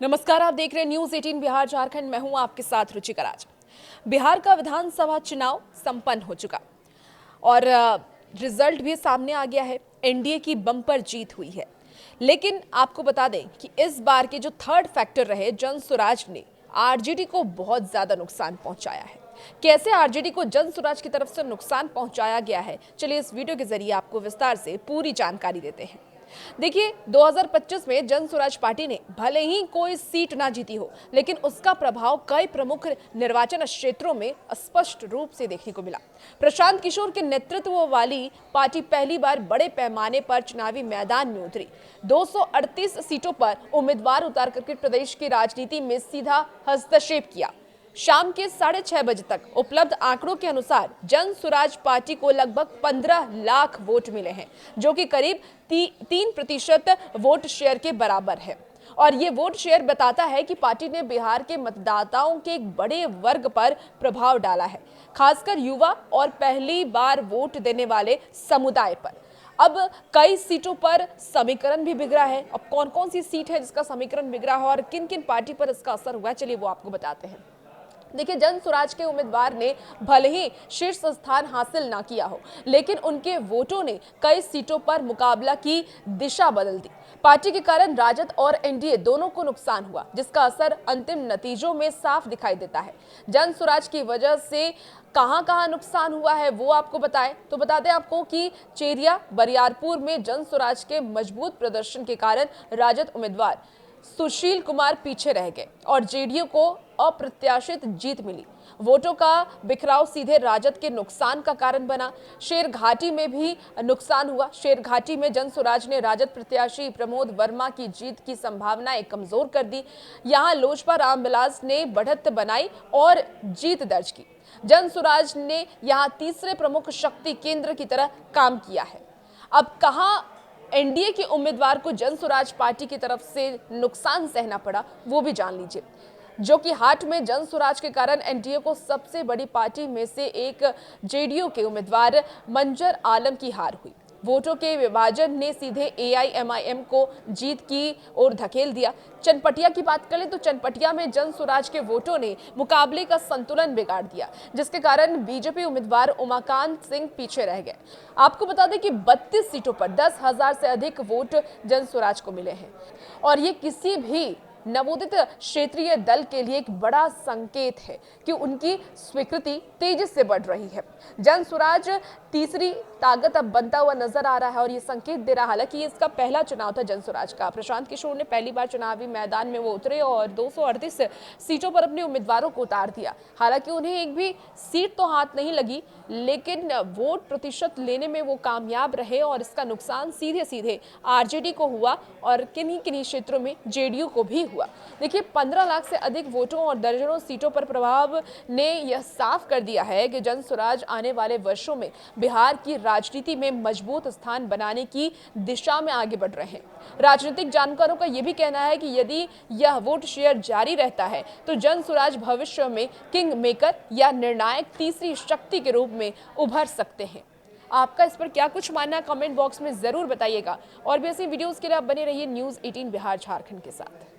नमस्कार, आप देख रहे हैं न्यूज 18 बिहार झारखंड। मैं हूं आपके साथ रुचिका राज। बिहार का विधानसभा चुनाव संपन्न हो चुका और रिजल्ट भी सामने आ गया है। एनडीए की बम्पर जीत हुई है, लेकिन आपको बता दें कि इस बार के जो थर्ड फैक्टर रहे जन स्वराज ने आरजेडी को बहुत ज्यादा नुकसान पहुंचाया है। कैसे आरजेडी को जन स्वराज की तरफ से नुकसान पहुंचाया गया है, चलिए इस वीडियो के जरिए आपको विस्तार से पूरी जानकारी देते हैं। देखिए, 2025 में जन स्वराज पार्टी ने भले ही कोई सीट ना जीती हो, लेकिन उसका प्रभाव कई प्रमुख निर्वाचन क्षेत्रों में स्पष्ट रूप से देखने को मिला। प्रशांत किशोर के नेतृत्व वाली पार्टी पहली बार बड़े पैमाने पर चुनावी मैदान में उतरी। 238 सीटों पर उम्मीदवार उतार करके प्रदेश की राजनीति में सीधा हस्तक्षेप किया। शाम के 6:30 बजे तक उपलब्ध आंकड़ों के अनुसार जन स्वराज पार्टी को लगभग 15 लाख वोट मिले हैं, जो कि करीब 3% वोट शेयर के बराबर है। और ये वोट शेयर बताता है कि पार्टी ने बिहार के मतदाताओं के एक बड़े वर्ग पर प्रभाव डाला है, खासकर युवा और पहली बार वोट देने वाले समुदाय पर। अब कई सीटों पर समीकरण भी बिगड़ा है। अब कौन कौन सी सीट है जिसका समीकरण बिगड़ा है और किन किन पार्टी पर इसका असर हुआ, चलिए वो आपको बताते हैं। देखिए, जन स्वराज के उम्मीदवार ने भले ही शीर्ष स्थान हासिल ना किया हो, लेकिन उनके वोटों ने कई सीटों पर मुकाबला की दिशा बदल दी। पार्टी के कारण राजद और एनडीए दोनों को नुकसान हुआ, जिसका असर अंतिम नतीजों में साफ दिखाई देता है। जन स्वराज की वजह से कहां-कहां नुकसान हुआ है वो आपको बताएं तो बता दें आपको कि चेरिया बरियारपुर में जन स्वराज के मजबूत प्रदर्शन के कारण राजद उम्मीदवार सुशील कुमार पीछे रह गए और जेडीयू को अप्रत्याशित जीत मिली। वोटों का बिखराव सीधे राजद के नुकसान का कारण बना। शेरघाटी में भी नुकसान हुआ। शेरघाटी में जन स्वराज ने राजद प्रत्याशी प्रमोद वर्मा की जीत की संभावनाएं कमजोर कर दी। यहां लोजपा रामविलास ने बढ़त बनाई और जीत दर्ज की। जन स्वराज ने यहां तीसरे प्रमुख शक्ति केंद्र की तरह काम किया है। अब कहां एनडीए के उम्मीदवार को जन स्वराज पार्टी की तरफ से नुकसान सहना पड़ा, वो भी जान लीजिए। जो कि हाट में जन स्वराज के कारण एनडीए को सबसे बड़ी पार्टी में से एक जेडीयू के उम्मीदवार मंजर आलम की हार हुई। वोटों के विभाजन ने सीधे एआईएमआईएम को जीत की ओर धकेल दिया। चनपटिया की बात करें तो चनपटिया में जन स्वराज के वोटों ने मुकाबले का संतुलन बिगाड़ दिया, जिसके कारण बीजेपी उम्मीदवार उमाकांत सिंह पीछे रह गए। आपको बता दें कि 32 सीटों पर 10,000 से अधिक वोट जन स्वराज को मिले हैं और ये किसी भी नवोदित क्षेत्रीय दल के लिए एक बड़ा संकेत है कि उनकी स्वीकृति तेजी से बढ़ रही है। जन स्वराज तीसरी ताकत अब बनता हुआ नजर आ रहा है और ये संकेत दे रहा है। हालांकि ये इसका पहला चुनाव था जन स्वराज का। प्रशांत किशोर ने पहली बार चुनावी मैदान में वो उतरे और 238 सीटों पर अपने उम्मीदवारों को उतार दिया। हालांकि उन्हें एक भी सीट तो हाथ नहीं लगी, लेकिन वोट प्रतिशत लेने में वो कामयाब रहे और इसका नुकसान सीधे सीधे आरजेडी को हुआ और किन्हीं किन्हीं क्षेत्रों में जेडीयू को भी हुआ। देखिए, 15 लाख से अधिक वोटों और दर्जनों सीटों पर प्रभाव ने यह साफ कर दिया है कि जन स्वराज आने वाले वर्षों में बिहार की राजनीति में मजबूत स्थान बनाने की दिशा में आगे बढ़ रहे हैं। राजनीतिक जानकारों का यह भी कहना है कि यदि यह वोट शेयर जारी रहता है तो जन स्वराज भविष्य में किंग मेकर या निर्णायक तीसरी शक्ति के रूप में उभर सकते हैं। आपका इस पर क्या कुछ मानना है, कमेंट बॉक्स में जरूर बताइएगा और भी ऐसी वीडियोस के लिए आप बने रहिए न्यूज 18 बिहार झारखंड के साथ।